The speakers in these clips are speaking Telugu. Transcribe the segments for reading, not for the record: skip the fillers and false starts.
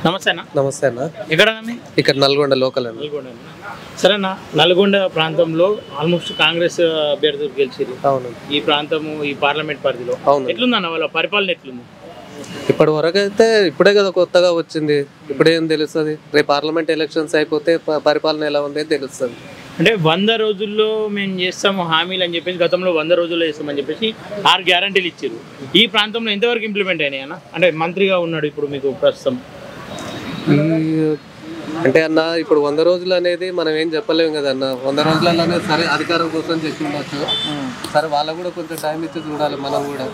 నమస్తే అన్న. నమస్తే అన్న. ఎక్కడన్నా? ఇక్కడ నల్గొండ లోకల్ అన్న. నల్గొండ. సరే అన్న, నల్గొండ ప్రాంతంలో ఆల్మోస్ట్ కాంగ్రెస్ అభ్యర్థులు గెలిచారు. అవును. ఈ ప్రాంతము ఈ పార్లమెంట్ పరిధిలో ఎట్లుందన్న వాళ్ళ పరిపాలన ఎట్లుంది? ఇప్పటి వరకు అయితే ఇప్పుడే కదా కొత్తగా వచ్చింది, ఇప్పుడేం తెలుస్తుంది. రేపు పార్లమెంట్ ఎలక్షన్స్ అయిపోతే పరిపాలన ఎలా ఉంది తెలుస్తుంది. అంటే 100 రోజుల్లో మేము చేస్తాము హామీలు అని చెప్పేసి గతంలో 100 రోజుల్లో చేస్తామని చెప్పేసి 6 గ్యారంటీలు ఇచ్చారు. ఈ ప్రాంతంలో ఎంతవరకు ఇంప్లిమెంట్ అయినాయి అన్న? అంటే మంత్రిగా ఉన్నాడు ఇప్పుడు మీకు ప్రస్తుతం. అంటే అన్న ఇప్పుడు 100 రోజులు అనేది మనం ఏం చెప్పలేము కదా అన్న. 100 రోజులలోనే సరే అధికారం కోసం చెప్పి ఉండొచ్చు, సరే వాళ్ళకు కూడా కొంచెం టైం ఇచ్చి చూడాలి మనం కూడా.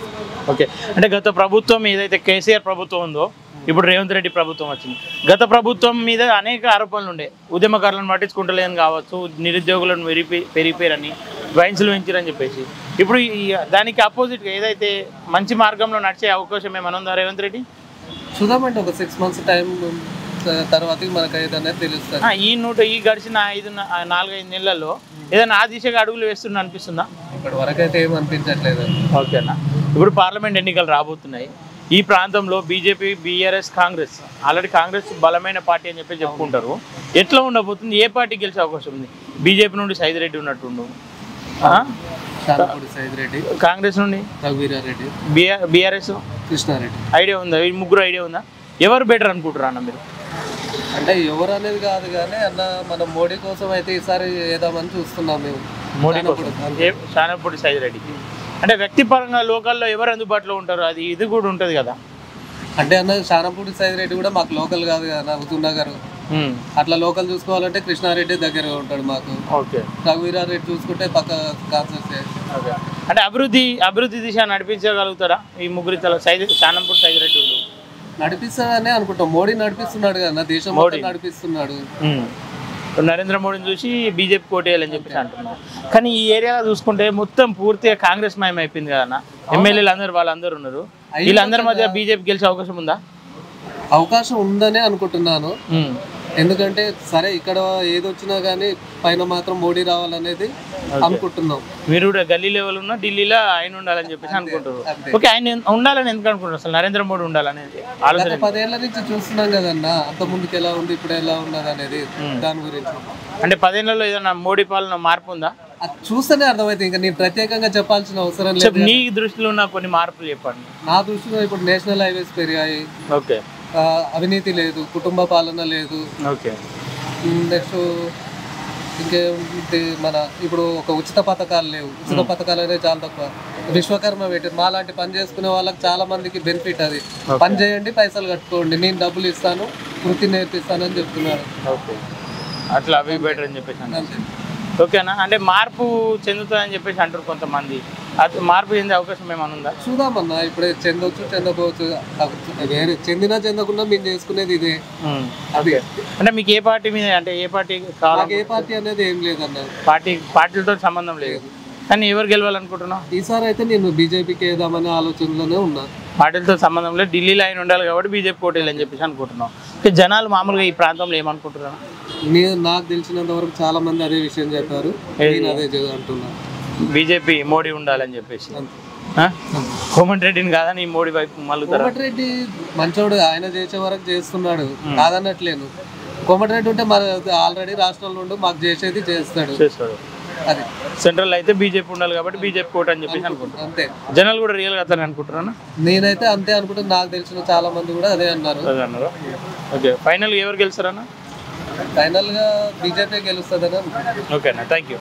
ఓకే, అంటే గత ప్రభుత్వం ఏదైతే కేసీఆర్ ప్రభుత్వం ఉందో ఇప్పుడు రేవంత్ రెడ్డి ప్రభుత్వం వచ్చింది. గత ప్రభుత్వం మీద అనేక ఆరోపణలు ఉండే, ఉద్యమకారులను పట్టించుకుంటలేదని కావచ్చు, నిరుద్యోగులను పెరిగిపోయారని, వైన్స్లు పెంచారని చెప్పేసి. ఇప్పుడు దానికి ఆపోజిట్గా ఏదైతే మంచి మార్గంలో నడిచే అవకాశం ఏమైనా ఉందా రేవంత్ రెడ్డి? చూద్దామంటే ఒక 6 months టైం తర్వాత మనకు ఏదైనా తెలుస్తుంది. ఈ గడిచిన 4-5 నెలల్లో ఏదైనా ఆ దిశగా అడుగులు వేస్తున్నా అనిపిస్తుందా? ఇప్పటి వరకు అయితే ఏం అనిపించట్లేదు. ఓకేనా, ఇప్పుడు పార్లమెంట్ ఎన్నికలు రాబోతున్నాయి. ఈ ప్రాంతంలో BJP, BRS, Congress, already Congress బలమైన పార్టీ అని చెప్పి చెప్పుకుంటారు. ఎట్లా ఉండబోతుంది? ఏ పార్టీ గెలిచే అవకాశం ఉంది? బీజేపీ నుండి సైదిరెడ్డి ఉన్నట్టుండు, కాంగ్రెస్ నుండి రఘువీరారెడ్డి, బీఆర్ఎస్ కృష్ణారెడ్డి. ఐడియా ఉందా? ఈ ముగ్గురు ఐడియా ఉందా? ఎవరు బెటర్ అనుకుంటారు అన్న మీరు? అంటే ఎవరు అనేది కాదు కానీ అన్న, మనం మోడీ కోసం అయితే ఈసారి వేద్దామని చూస్తున్నాం మేము. మోడీ శానపూడి సైదిరెడ్డికి అంటే వ్యక్తిపరంగా లోకల్లో ఎవరు అందుబాటులో ఉంటారు? అది ఇది కూడా ఉంటుంది కదా. అంటే అన్న శానపూడి సైదిరెడ్డి కూడా మాకు లోకల్ కాదు కదా, హుజూర్నగర్. అట్లా లోకల్ చూసుకోవాలంటే కృష్ణారెడ్డి దగ్గర ఉంటాడు మాకు. ఓకే, రఘువీరారెడ్డి చూసుకుంటే పక్క కాన్సెప్ట్. అంటే అభివృద్ధి దిశ నడిపించగలుగుతారా ఈ ముగ్గురి శానంపూడి సైదిరెడ్డి? నడిపిస్తాడనే అనుకుంటాం. మోడీ నడిపిస్తున్నాడు కదా, దేశం మొత్తం నడిపిస్తున్నాడు. నరేంద్ర మోడీని చూసి బీజేపీ కోటేయాలని చెప్పేసి అంటున్నాం. కానీ ఈ ఏరియాలో చూసుకుంటే మొత్తం పూర్తిగా కాంగ్రెస్ మయం అయిపోయింది కదా. ఎమ్మెల్యేలు అందరూ వాళ్ళందరూ ఉన్నారు. వీళ్ళందరి మధ్య బీజేపీ గెలిచే అవకాశం ఉందా? అవకాశం ఉందనే అనుకుంటున్నాను. ఎందుకంటే సరే ఇక్కడ ఏదొచ్చినా కానీ పైన మాత్రం మోడీ రావాలనేది అనుకుంటున్నాం. మీరు కూడా గల్లీ లెవెల్ ఉన్నా ఢిల్లీలో ఆయన ఉండాలని చెప్పేసి అనుకుంటారు. ఓకే, ఆయన ఉండాలని ఎందుకు అనుకుంటారు అసలు? నరేంద్ర మోడీ ఉండాలనేది ఆలోచన 10 ఏళ్ల నుంచి చూస్తున్నాం కదన్నా, అంత ముందుకు ఎలా ఉంది ఇప్పుడు ఎలా ఉన్నది అనేది. దాని గురించి అంటే 10 ఏళ్లలో ఏదైనా మోడీ పాలన మార్పు ఉందా? అది చూస్తేనే అర్థమైతే, ఇంకా నేను ప్రత్యేకంగా చెప్పాల్సిన అవసరం లేదు. నీ దృష్టిలో ఉన్న కొన్ని మార్పులు చెప్పండి. నా దృష్టిలో ఇప్పుడు నేషనల్ హైవేస్ పెరిగాయి. ఓకే, అవినీతి లేదు, కుటుంబ పాలన లేదు. ఓకే, నెక్స్ట్ ఇంకేంటి, మన ఇప్పుడు ఒక ఉచిత పథకాలు లేవు. ఉచిత పథకాలు అనేది చాలా తక్కువ. విశ్వకర్మ పెట్టి మా లాంటి పని చేసుకునే వాళ్ళకి చాలా మందికి బెనిఫిట్. అది పని చేయండి, పైసలు కట్టుకోండి, నేను డబ్బులు ఇస్తాను, వృత్తి నేర్పిస్తాను అని చెప్తున్నారు. ఓకే, అట్లా అవి బెటర్ అని చెప్పేసి. ఓకేనా, అంటే మార్పు చెందుతుందని చెప్పేసి అంటారు కొంతమంది. అది మార్పు చెందే అవకాశం ఏమైనా ఉందా? చూద్దామన్నా, ఇప్పుడే చెందొచ్చు చెందకపోవచ్చు. వేరే చెందినా చెందకుండా మేము చేసుకునేది ఇదే. అది అంటే మీకు ఏ పార్టీ మీద, అంటే ఏ పార్టీ కావాలి? ఏ పార్టీ అనేది ఏం లేదన్న, పార్టీలతో సంబంధం లేదు. కానీ ఎవరు గెలవాలనుకుంటున్నావు? ఈసారి అయితే నేను బీజేపీకి వేద్దామనే ఆలోచనలోనే ఉన్నా. పార్టీలతో సంబంధం లేదు, ఢిల్లీలో ఆయన ఉండాలి కాబట్టి బీజేపీ కోటేలు అని చెప్పేసి అనుకుంటున్నాం. జనాలు మామూలుగా ఈ ప్రాంతంలో ఏమనుకుంటున్నారు? నాకు తెలిసినంత వరకు చాలా మంది అదే విషయం చెప్పారు, నేను అదే అంటున్నా. బీజేపీ మోడీ ఉండాలని చెప్పేసి. కోమటిరెడ్డిని కాదని మోడీ వైపు మళ్ళీ. కోమటిరెడ్డి మంచోడు, ఆయన చేసే వరకు చేస్తున్నాడు, కాదన్నట్లేను. కోమటిరెడ్డి ఉంటే మరి ఆల్రెడీ రాష్ట్రంలో ఉండి మాకు చేసేది చేస్తాడు. అది సెంట్రల్ అయితే బీజేపీ ఉండాలి కాబట్టి బీజేపీ కోట అని చెప్పేసి అనుకుంటున్నాను. అంతే, జనాలు కూడా రియల్ గా అతను అనుకుంటున్నాను. నేనైతే అంతే అనుకుంటున్నా, నాకు తెలిసిన చాలా మంది కూడా అదే అన్నారు. ఓకే, ఫైనల్ ఎవరు గెలుస్తారన్నా? ఫైనల్ గా బీజేపీ గెలుస్తుందని. ఓకేనా, థ్యాంక్ యూ.